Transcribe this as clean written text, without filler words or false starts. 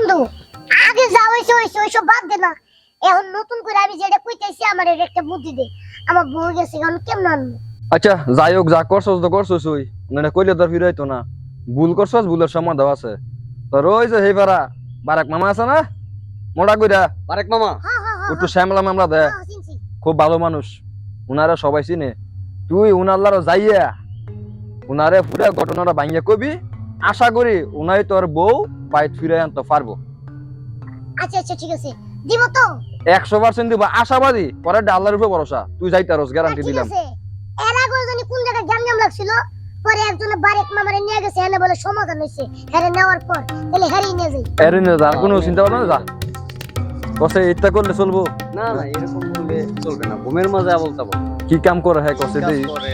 বন্ধু আগে যা হইছে হইছে ওইসব বাদ দে না। এখন নতুন করে আমি যেটা কইতেছি আমার একটা বুদ্ধি দে। আমার বউ গেছে এখন কেমন আনবো? আচ্ছা যাই হোক, যা করছস তো করছস, ওই মানে কইলে তোর ফিরাইতো না। ভুল করছস, ভুলের সমাধান আছে। তোর ওই যে হেবারা বারাক মামা আছে না, মোটা কইরা আরেক মামা হ্যাঁ হ্যাঁ হ্যাঁ একটু শ্যামলা মামলা দে, হ্যাঁ, চিনছি। খুব ভালো মানুষ। উনারা সবাই চিনে। তুই উনাল্লারও যাইয়া উনারে পুরা ঘটনাটা ভাঙিয়া কবি। আশা করি উনাই তোর বউ বাইত ফিরে আনতে পারবো। আচ্ছা আচ্ছা ঠিক আছে, দিব তো। 100% দিব, আশাবাদী। পরে আল্লাহর উপরে ভরসা, তুই যাইতারস, গ্যারান্টি ঠিক দিলাম। আছে। এর আগে জানি কোন জায়গায় গ্যাঞ্জাম লাগছিল, পরে একজন বারেক মামারে নিয়ে গেছে, এনে বলে সমাধান হইছে। হেরে নেওয়ার পর তাহলে হেরেই নিয়ে যাই। এর আর কোনো চিন্তা ভাবনা না, যা কসে ইচ্ছা করলে চলবো। না না এরকম বললে চলবে না, ঘুমের মাঝে বলতে কি কাম করে হ্যাঁ কসে কাজ দেই। করে